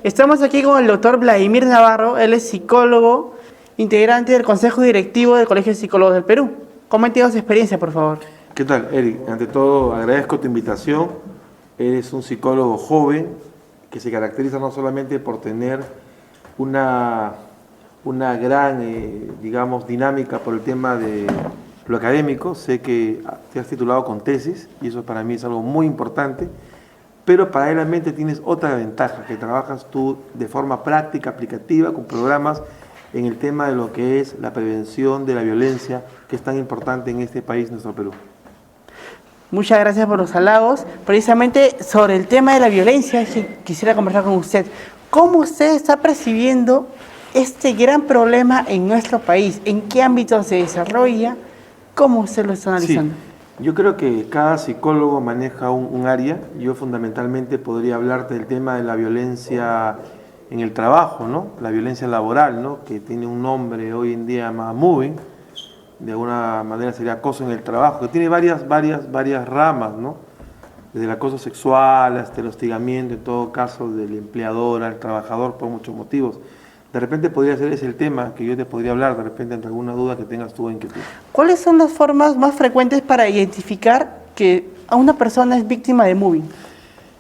Estamos aquí con el doctor Vladimir Navarro, él es psicólogo, integrante del Consejo Directivo del Colegio de Psicólogos del Perú. Coméntenos su experiencia, por favor. ¿Qué tal, Eric? Ante todo, agradezco tu invitación. Eres un psicólogo joven que se caracteriza no solamente por tener una gran, digamos, dinámica por el tema de lo académico. Sé que te has titulado con tesis y eso para mí es algo muy importante, pero paralelamente tienes otra ventaja, que trabajas tú de forma práctica, aplicativa, con programas en el tema de lo que es la prevención de la violencia, que es tan importante en este país, nuestro Perú. Muchas gracias por los halagos. Precisamente sobre el tema de la violencia, quisiera conversar con usted. ¿Cómo usted está percibiendo este gran problema en nuestro país? ¿En qué ámbito se desarrolla? ¿Cómo usted lo está analizando? Sí. Yo creo que cada psicólogo maneja un área. Yo fundamentalmente podría hablarte del tema de la violencia en el trabajo, ¿no? La violencia laboral, ¿no? Que tiene un nombre hoy en día más moving, de alguna manera sería acoso en el trabajo, que tiene varias ramas, ¿no? Desde el acoso sexual hasta el hostigamiento, en todo caso, del empleador al trabajador por muchos motivos. De repente podría ser ese el tema que yo te podría hablar, de repente ante alguna duda que tengas tú o inquietud. ¿Cuáles son las formas más frecuentes para identificar que a una persona es víctima de moving?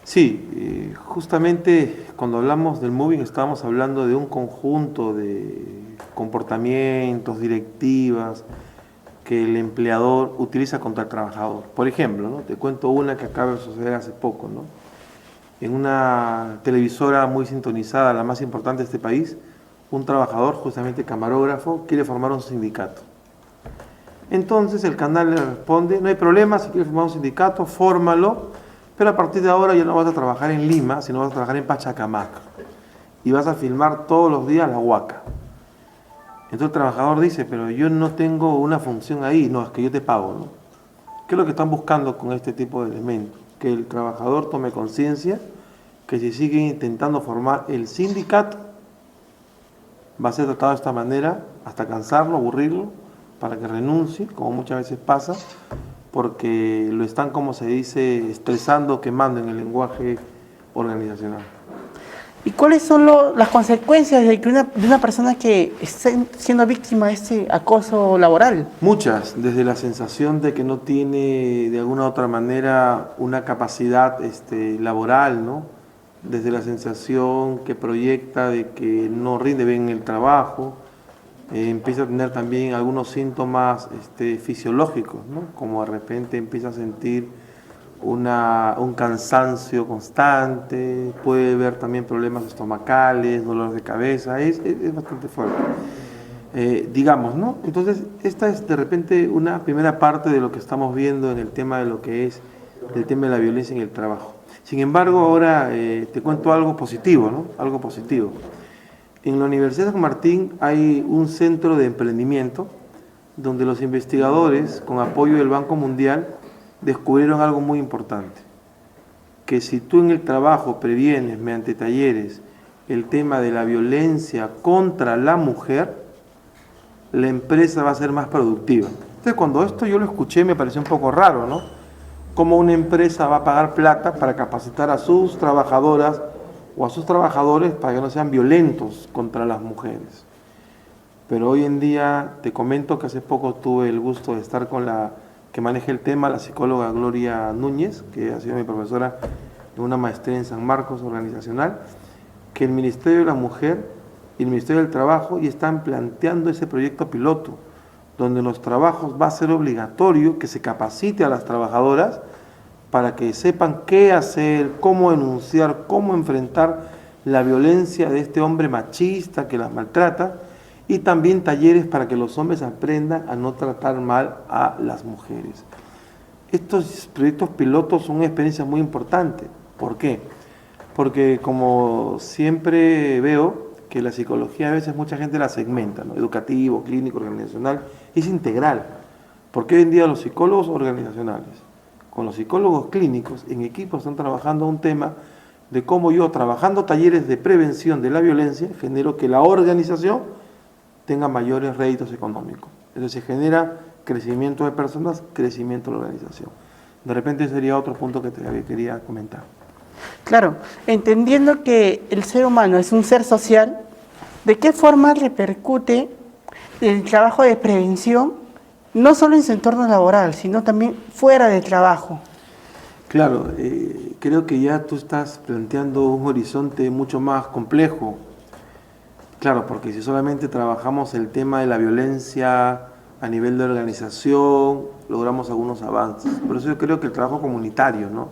Sí, justamente cuando hablamos del moving estamos hablando de un conjunto de comportamientos, directivas que el empleador utiliza contra el trabajador. Por ejemplo, ¿no? Te cuento una que acaba de suceder hace poco, ¿no? En una televisora muy sintonizada, la más importante de este país, un trabajador, justamente camarógrafo, quiere formar un sindicato. Entonces el canal le responde: no hay problema, si quieres formar un sindicato, fórmalo, pero a partir de ahora ya no vas a trabajar en Lima, sino vas a trabajar en Pachacamac. Y vas a filmar todos los días la huaca. Entonces el trabajador dice: pero yo no tengo una función ahí. No, es que yo te pago, ¿no? ¿Qué es lo que están buscando con este tipo de elementos? Que el trabajador tome conciencia que si sigue intentando formar el sindicato, va a ser tratado de esta manera hasta cansarlo, aburrirlo, para que renuncie, como muchas veces pasa, porque lo están, como se dice, estresando, quemando en el lenguaje organizacional. ¿Y cuáles son las consecuencias de una persona que esté siendo víctima de este acoso laboral? Muchas, desde la sensación de que no tiene de alguna u otra manera una capacidad laboral, ¿no? Desde la sensación que proyecta de que no rinde bien en el trabajo, empieza a tener también algunos síntomas fisiológicos, ¿no? Como de repente empieza a sentir un cansancio constante, puede ver también problemas estomacales, dolores de cabeza, es bastante fuerte. Digamos, ¿no? Entonces, esta es de repente una primera parte de lo que estamos viendo en el tema de lo que es el tema de la violencia en el trabajo. Sin embargo, ahora te cuento algo positivo, ¿no? Algo positivo. En la Universidad de San Martín hay un centro de emprendimiento donde los investigadores, con apoyo del Banco Mundial, descubrieron algo muy importante, que si tú en el trabajo previenes mediante talleres el tema de la violencia contra la mujer, la empresa va a ser más productiva. Entonces, cuando esto yo lo escuché me pareció un poco raro, ¿no? Cómo una empresa va a pagar plata para capacitar a sus trabajadoras o a sus trabajadores para que no sean violentos contra las mujeres. Pero hoy en día te comento que hace poco tuve el gusto de estar con la que maneja el tema, la psicóloga Gloria Núñez, que ha sido mi profesora de una maestría en San Marcos organizacional, que el Ministerio de la Mujer y el Ministerio del Trabajo ya están planteando ese proyecto piloto, donde en los trabajos va a ser obligatorio que se capacite a las trabajadoras para que sepan qué hacer, cómo denunciar, cómo enfrentar la violencia de este hombre machista que las maltrata, y también talleres para que los hombres aprendan a no tratar mal a las mujeres. Estos proyectos pilotos son una experiencia muy importante. ¿Por qué? Porque como siempre veo que la psicología a veces mucha gente la segmenta, ¿no? Educativo, clínico, organizacional, es integral. Porque hoy en día los psicólogos organizacionales con los psicólogos clínicos en equipo están trabajando un tema de cómo yo, trabajando talleres de prevención de la violencia, genero que la organización tenga mayores réditos económicos. Entonces se genera crecimiento de personas, crecimiento de la organización. De repente sería otro punto que te quería comentar. Claro, entendiendo que el ser humano es un ser social, ¿de qué forma repercute el trabajo de prevención, no solo en su entorno laboral, sino también fuera del trabajo? Claro, creo que ya tú estás planteando un horizonte mucho más complejo. Claro, porque si solamente trabajamos el tema de la violencia a nivel de organización, logramos algunos avances. Por eso yo creo que el trabajo comunitario, ¿no?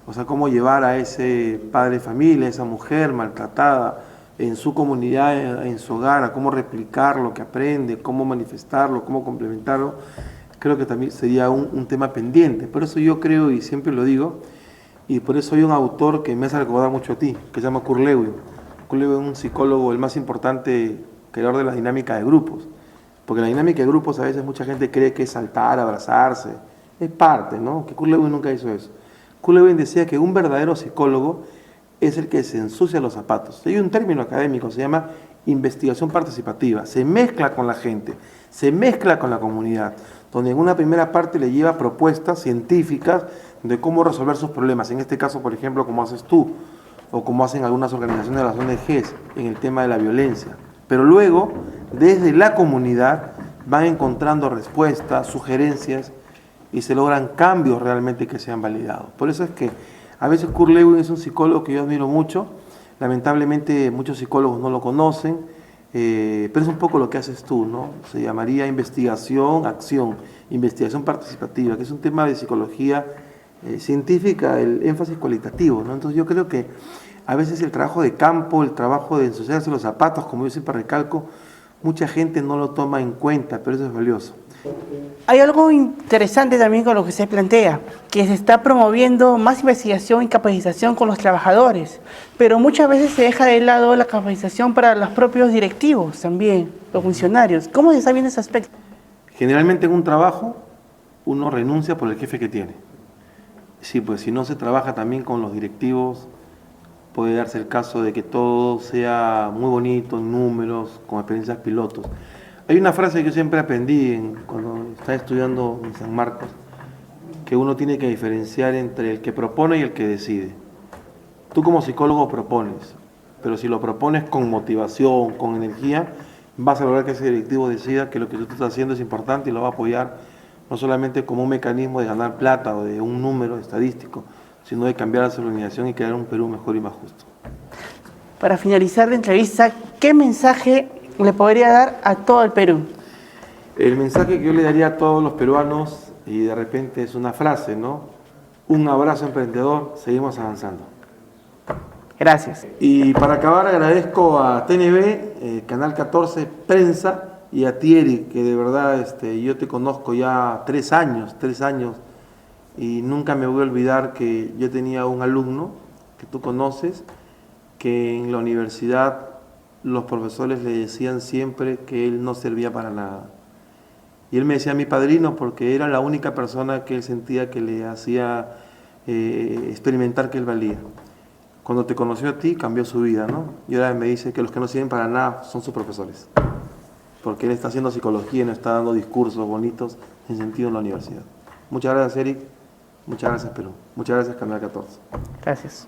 O sea, cómo llevar a ese padre de familia, esa mujer maltratada en su comunidad, en su hogar, a cómo replicar lo que aprende, cómo manifestarlo, cómo complementarlo, creo que también sería un tema pendiente. Por eso yo creo, y siempre lo digo, y por eso hay un autor que me hace recordar mucho a ti, que se llama Kurt Lewin. Kurt Lewin es un psicólogo, el más importante creador de la dinámica de grupos. Porque la dinámica de grupos a veces mucha gente cree que es saltar, abrazarse, es parte, ¿no? Que Kurt Lewin nunca hizo eso. Kurt Lewin decía que un verdadero psicólogo es el que se ensucia los zapatos. Hay un término académico, se llama investigación participativa. Se mezcla con la gente, se mezcla con la comunidad, donde en una primera parte le lleva propuestas científicas de cómo resolver sus problemas. En este caso, por ejemplo, como haces tú, o como hacen algunas organizaciones de las ONGs en el tema de la violencia. Pero luego, desde la comunidad, van encontrando respuestas, sugerencias, y se logran cambios realmente que sean validados. Por eso es que a veces Kurt Lewin es un psicólogo que yo admiro mucho, lamentablemente muchos psicólogos no lo conocen, pero es un poco lo que haces tú, ¿no? Se llamaría investigación, acción, investigación participativa, que es un tema de psicología científica, el énfasis cualitativo, ¿no? Entonces yo creo que a veces el trabajo de campo, el trabajo de ensuciarse los zapatos, como yo siempre recalco, mucha gente no lo toma en cuenta, pero eso es valioso. Hay algo interesante también con lo que se plantea, que se está promoviendo más investigación y capacitación con los trabajadores, pero muchas veces se deja de lado la capacitación para los propios directivos también, los funcionarios. ¿Cómo se está viendo ese aspecto? Generalmente en un trabajo uno renuncia por el jefe que tiene. Sí, pues si no se trabaja también con los directivos, puede darse el caso de que todo sea muy bonito, en números, con experiencias pilotos. Hay una frase que yo siempre aprendí cuando estaba estudiando en San Marcos, que uno tiene que diferenciar entre el que propone y el que decide. Tú como psicólogo propones, pero si lo propones con motivación, con energía, vas a lograr que ese directivo decida que lo que tú estás haciendo es importante y lo va a apoyar, no solamente como un mecanismo de ganar plata o de un número estadístico, sino de cambiar la organización y crear un Perú mejor y más justo. Para finalizar la entrevista, ¿qué mensaje le podría dar a todo el Perú? El mensaje que yo le daría a todos los peruanos, y de repente es una frase, ¿no? Un abrazo emprendedor, seguimos avanzando. Gracias. Y para acabar agradezco a TNB, Canal 14, Prensa, y a ti, Eric, que de verdad yo te conozco ya 3 años, y nunca me voy a olvidar que yo tenía un alumno que tú conoces, que en la universidad los profesores le decían siempre que él no servía para nada. Y él me decía mi padrino porque era la única persona que él sentía que le hacía experimentar que él valía. Cuando te conoció a ti, cambió su vida, ¿no? Y ahora me dice que los que no sirven para nada son sus profesores. Porque él está haciendo psicología y no está dando discursos bonitos en sentido en la universidad. Muchas gracias, Eric. Muchas gracias, Perú. Muchas gracias, Canal 14. Gracias.